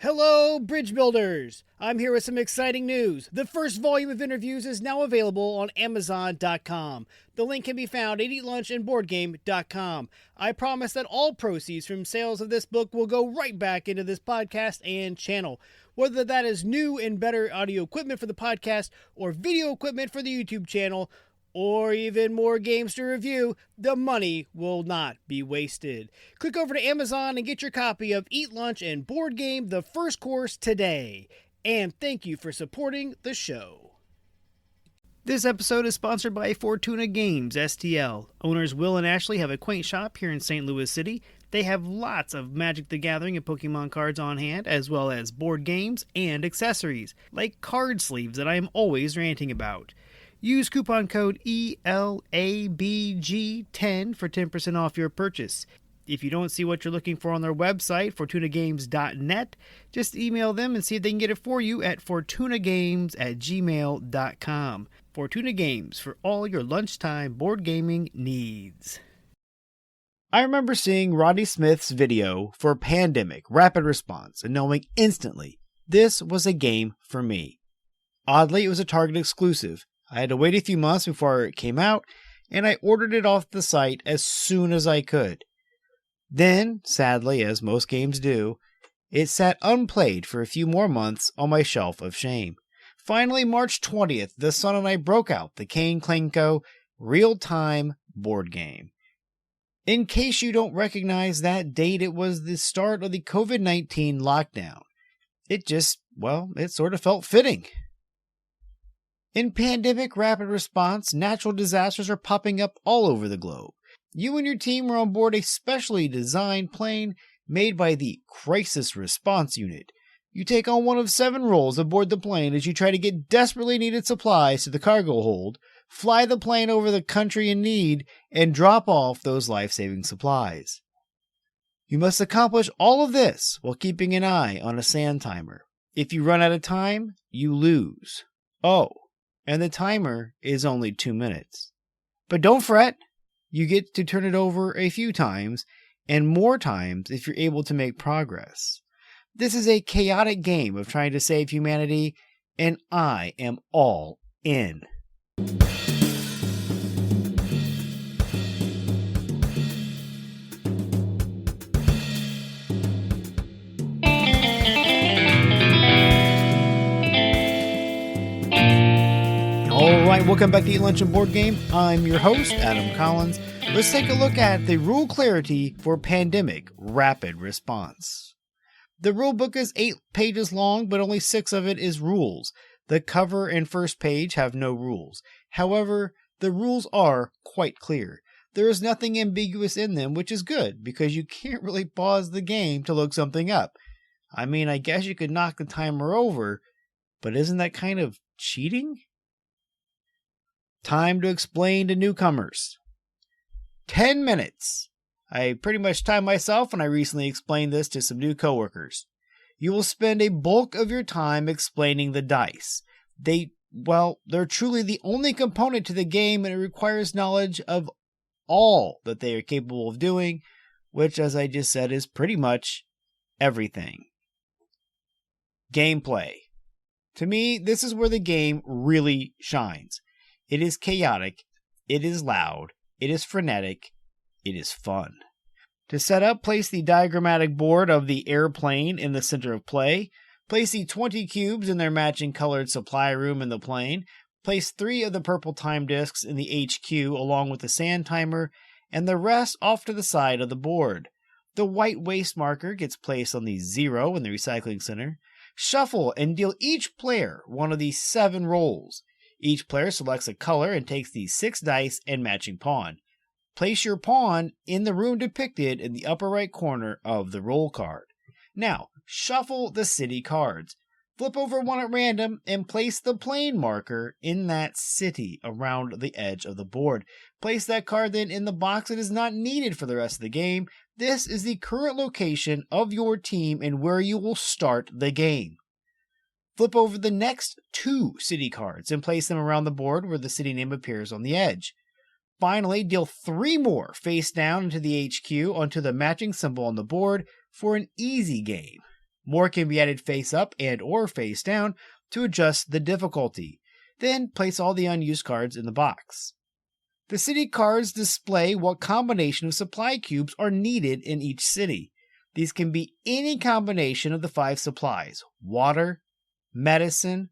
Hello, bridge builders! I'm here with some exciting news. The first volume of interviews is now available on Amazon.com. The link can be found at eatlunchandboardgame.com. I promise that all proceeds from sales of this book will go right back into this podcast and channel. Whether that is new and better audio equipment for the podcast, or video equipment for the YouTube channel, or even more games to review, the money will not be wasted. Click over to Amazon and get your copy of Eat Lunch and Board Game, the first course today. And thank you for supporting the show. This episode is sponsored by Fortuna Games, STL. Owners Will and Ashley have a quaint shop here in St. Louis City. They have lots of Magic the Gathering and Pokemon cards on hand, as well as board games and accessories, like card sleeves that I am always ranting about. Use coupon code ELABG10 for 10% off your purchase. If you don't see what you're looking for on their website, fortunagames.net, just email them and see if they can get it for you at fortunagames@gmail.com. Fortuna Games, for all your lunchtime board gaming needs. I remember seeing Rodney Smith's video for Pandemic Rapid Response and knowing instantly this was a game for me. Oddly, it was a Target exclusive. I had to wait a few months before it came out, and I ordered it off the site as soon as I could. Then, sadly, as most games do, it sat unplayed for a few more months on my shelf of shame. Finally, March 20th, the son and I broke out the Kane Klenko real-time board game. In case you don't recognize that date, it was the start of the COVID-19 lockdown. It sort of felt fitting. In Pandemic Rapid Response, natural disasters are popping up all over the globe. You and your team are on board a specially designed plane made by the Crisis Response Unit. You take on one of 7 roles aboard the plane as you try to get desperately needed supplies to the cargo hold, fly the plane over the country in need, and drop off those life-saving supplies. You must accomplish all of this while keeping an eye on a sand timer. If you run out of time, you lose. Oh, and the timer is only 2 minutes. But don't fret, you get to turn it over a few times, and more times if you're able to make progress. This is a chaotic game of trying to save humanity, and I am all in. Alright, welcome back to Eat Lunch and Board Game. I'm your host, Adam Collins. Let's take a look at the rule clarity for Pandemic Rapid Response. The rulebook is 8 pages long, but only 6 of it is rules. The cover and first page have no rules. However, the rules are quite clear. There is nothing ambiguous in them, which is good, because you can't really pause the game to look something up. I mean, I guess you could knock the timer over, but isn't that kind of cheating? Time to explain to newcomers. 10 minutes. I pretty much timed myself, and I recently explained this to some new coworkers. You will spend a bulk of your time explaining the dice. They're truly the only component to the game, and it requires knowledge of all that they are capable of doing, which, as I just said, is pretty much everything. Gameplay. To me, this is where the game really shines. It is chaotic, it is loud, it is frenetic, it is fun. To set up, place the diagrammatic board of the airplane in the center of play. Place the 20 cubes in their matching colored supply room in the plane. Place 3 of the purple time discs in the HQ along with the sand timer, and the rest off to the side of the board. The white waste marker gets placed on the 0 in the recycling center. Shuffle and deal each player one of the 7 rolls. Each player selects a color and takes the 6 dice and matching pawn. Place your pawn in the room depicted in the upper right corner of the roll card. Now, shuffle the city cards. Flip over one at random and place the plane marker in that city around the edge of the board. Place that card then in the box that is not needed for the rest of the game. This is the current location of your team and where you will start the game. Flip over the next 2 city cards and place them around the board where the city name appears on the edge. Finally, deal 3 more face down into the HQ onto the matching symbol on the board for an easy game. More can be added face up and or face down to adjust the difficulty. Then place all the unused cards in the box. The city cards display what combination of supply cubes are needed in each city. These can be any combination of the 5 supplies: water, medicine,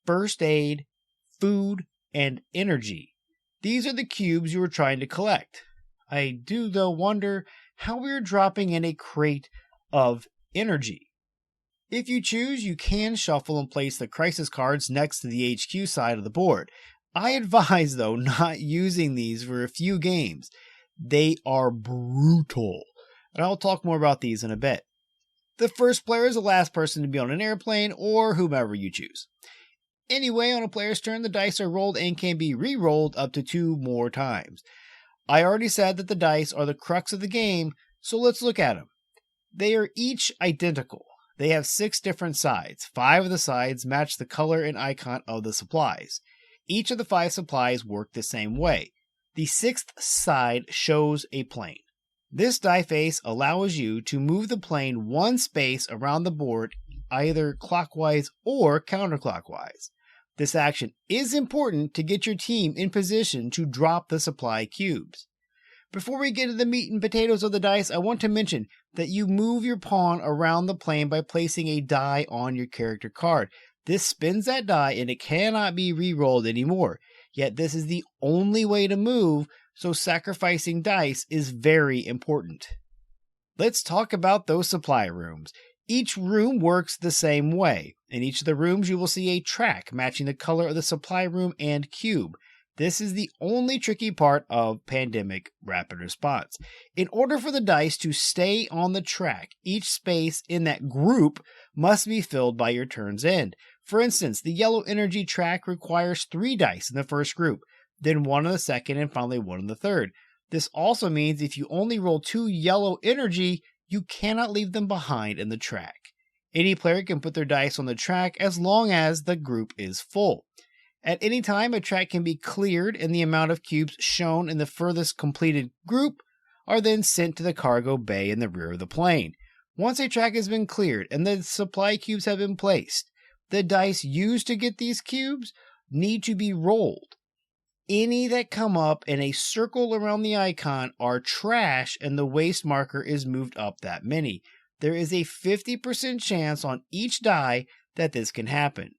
first aid, food, and energy. These are the cubes you are trying to collect. I do, though, wonder how we are dropping in a crate of energy. If you choose, you can shuffle and place the crisis cards next to the HQ side of the board. I advise, though, not using these for a few games. They are brutal, and I'll talk more about these in a bit. The first player is the last person to be on an airplane, or whomever you choose. Anyway, on a player's turn, the dice are rolled and can be re-rolled up to 2 more times. I already said that the dice are the crux of the game, so let's look at them. They are each identical. They have 6 different sides. 5 of the sides match the color and icon of the supplies. Each of the 5 supplies work the same way. The 6th side shows a plane. This die face allows you to move the plane 1 space around the board, either clockwise or counterclockwise. This action is important to get your team in position to drop the supply cubes. Before we get to the meat and potatoes of the dice, I want to mention that you move your pawn around the plane by placing a die on your character card. This spins that die and it cannot be re-rolled anymore. Yet this is the only way to move, so sacrificing dice is very important. Let's talk about those supply rooms. Each room works the same way. In each of the rooms you will see a track matching the color of the supply room and cube. This is the only tricky part of Pandemic Rapid Response. In order for the dice to stay on the track, each space in that group must be filled by your turn's end. For instance, the yellow energy track requires 3 dice in the first group, then 1 in the second, and finally 1 in the third. This also means if you only roll 2 yellow energy, you cannot leave them behind in the track. Any player can put their dice on the track as long as the group is full. At any time, a track can be cleared and the amount of cubes shown in the furthest completed group are then sent to the cargo bay in the rear of the plane. Once a track has been cleared and the supply cubes have been placed, the dice used to get these cubes need to be rolled. Any that come up in a circle around the icon are trash and the waste marker is moved up that many. There is a 50% chance on each die that this can happen.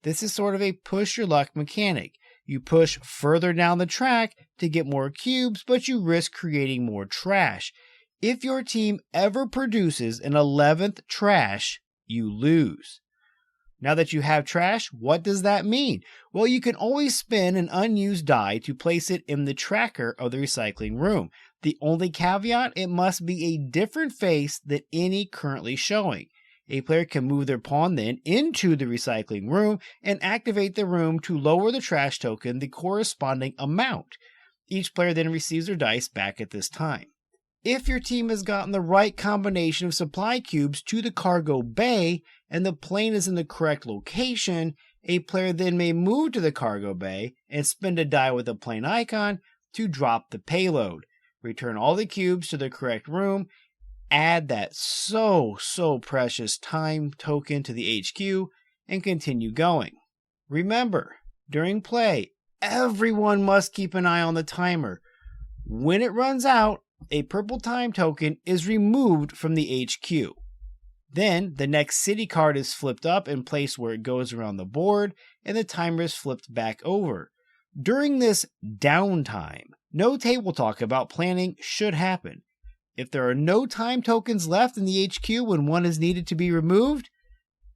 This is sort of a push your luck mechanic. You push further down the track to get more cubes, but you risk creating more trash. If your team ever produces an 11th trash, you lose. Now that you have trash, what does that mean? Well, you can always spin an unused die to place it in the tracker of the recycling room. The only caveat, it must be a different face than any currently showing. A player can move their pawn then into the recycling room and activate the room to lower the trash token the corresponding amount. Each player then receives their dice back at this time. If your team has gotten the right combination of supply cubes to the cargo bay and the plane is in the correct location, a player then may move to the cargo bay and spend a die with the plane icon to drop the payload. Return all the cubes to the correct room, add that so precious time token to the HQ, and continue going. Remember, during play, everyone must keep an eye on the timer. When it runs out, a purple time token is removed from the HQ. Then, the next city card is flipped up and placed where it goes around the board, and the timer is flipped back over. During this downtime, no table talk about planning should happen. If there are no time tokens left in the HQ when one is needed to be removed,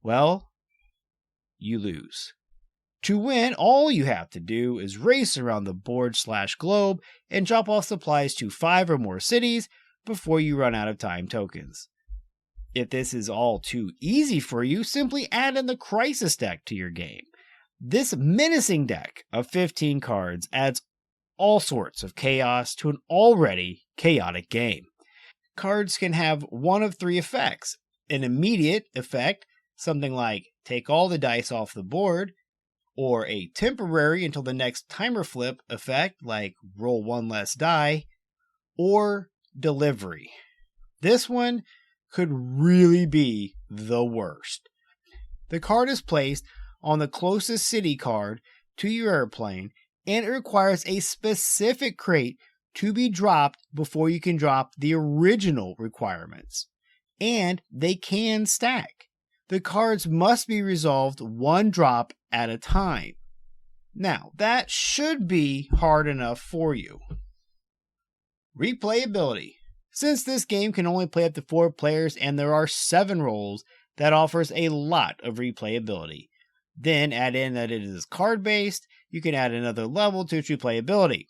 well, you lose. To win, all you have to do is race around the board/globe and drop off supplies to 5 or more cities before you run out of time tokens. If this is all too easy for you, simply add in the Crisis deck to your game. This menacing deck of 15 cards adds all sorts of chaos to an already chaotic game. Cards can have one of 3 effects. An immediate effect, something like take all the dice off the board, or a temporary until the next timer flip effect, like roll 1 less die, or delivery. This one could really be the worst. The card is placed on the closest city card to your airplane, and it requires a specific crate to be dropped before you can drop the original requirements. And they can stack. The cards must be resolved one drop at a time. Now, that should be hard enough for you. Replayability. Since this game can only play up to 4 players and there are 7 roles, that offers a lot of replayability. Then add in that it is card-based, you can add another level to its replayability.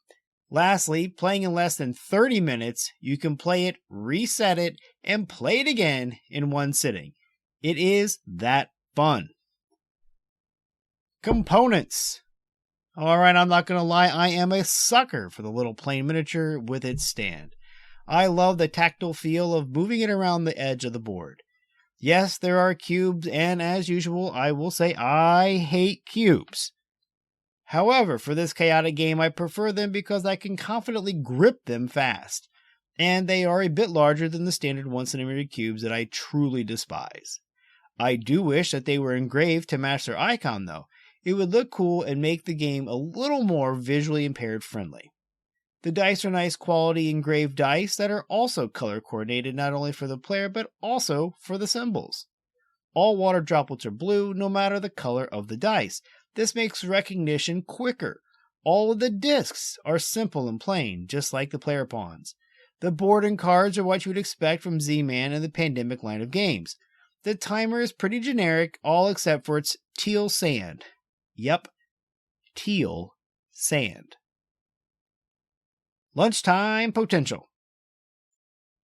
Lastly, playing in less than 30 minutes, you can play it, reset it, and play it again in one sitting. It is that fun. Components. Alright, I'm not going to lie, I am a sucker for the little plain miniature with its stand. I love the tactile feel of moving it around the edge of the board. Yes, there are cubes, and as usual, I will say I hate cubes. However, for this chaotic game, I prefer them because I can confidently grip them fast, and they are a bit larger than the standard 1cm cubes that I truly despise. I do wish that they were engraved to match their icon though. It would look cool and make the game a little more visually impaired friendly. The dice are nice quality engraved dice that are also color coordinated not only for the player but also for the symbols. All water droplets are blue no matter the color of the dice. This makes recognition quicker. All of the discs are simple and plain, just like the player pawns. The board and cards are what you would expect from Z-Man and the Pandemic line of games. The timer is pretty generic, all except for its teal sand. Yep, teal sand. Lunchtime potential.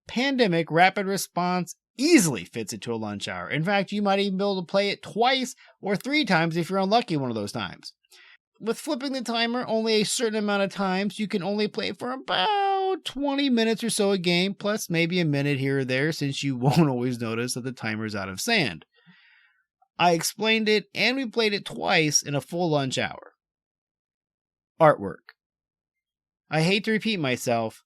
Pandemic Rapid Response easily fits into a lunch hour. In fact, you might even be able to play it twice or 3 times if you're unlucky one of those times. With flipping the timer only a certain amount of times, you can only play for about 20 minutes or so a game, plus maybe a minute here or there since you won't always notice that the timer's out of sand. I explained it and we played it twice in a full lunch hour. Artwork. I hate to repeat myself,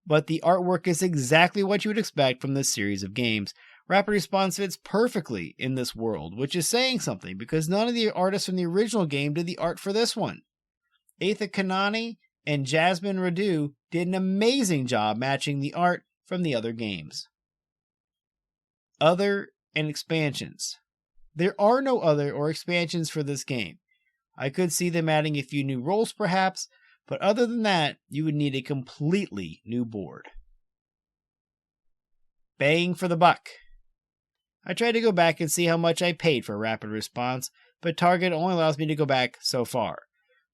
but the artwork is exactly what you would expect from this series of games. Rapid Response fits perfectly in this world, which is saying something because none of the artists from the original game did the art for this one. Atha Kanani and Jasmine Radu did an amazing job matching the art from the other games. Other and expansions. There are no other or expansions for this game. I could see them adding a few new roles perhaps, but other than that, you would need a completely new board. Bang for the buck. I tried to go back and see how much I paid for Rapid Response, but Target only allows me to go back so far.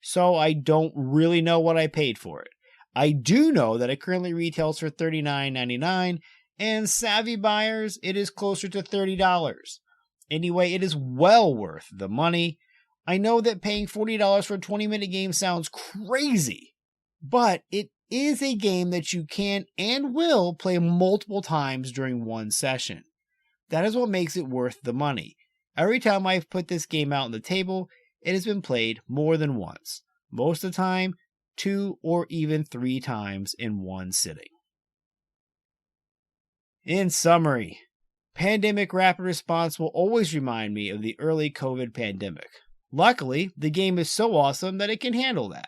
So I don't really know what I paid for it. I do know that it currently retails for $39.99, and savvy buyers, it is closer to $30. Anyway, it is well worth the money. I know that paying $40 for a 20-minute game sounds crazy, but it is a game that you can and will play multiple times during one session. That is what makes it worth the money. Every time I've put this game out on the table, it has been played more than once. Most of the time, 2 or even 3 times in one sitting. In summary, Pandemic Rapid Response will always remind me of the early COVID pandemic. Luckily, the game is so awesome that it can handle that.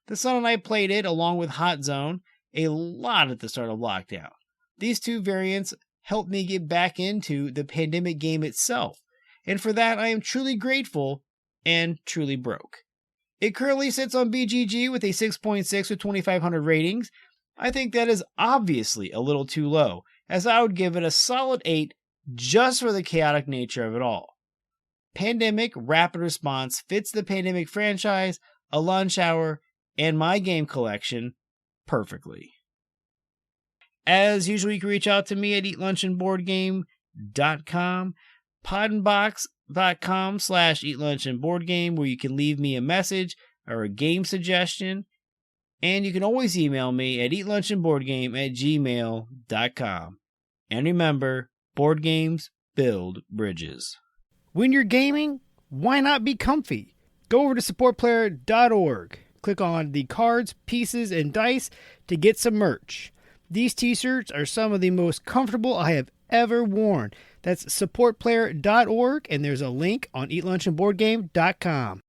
The son and I played it along with Hot Zone a lot at the start of lockdown. These 2 variants helped me get back into the pandemic game itself, and for that I am truly grateful and truly broke. It currently sits on BGG with a 6.6 with 2,500 ratings. I think that is obviously a little too low, as I would give it a solid 8 just for the chaotic nature of it all. Pandemic Rapid Response fits the Pandemic franchise, a lunch hour, and my game collection perfectly. As usual, you can reach out to me at eatlunchandboardgame.com, poddenbox.com/eatlunchandboardgame, where you can leave me a message or a game suggestion, and you can always email me at eatlunchandboardgame@gmail.com. And remember, board games build bridges. When you're gaming, why not be comfy? Go over to supportplayer.org. Click on the cards, pieces, and dice to get some merch. These t-shirts are some of the most comfortable I have ever worn. That's supportplayer.org, and there's a link on eatlunchandboardgame.com.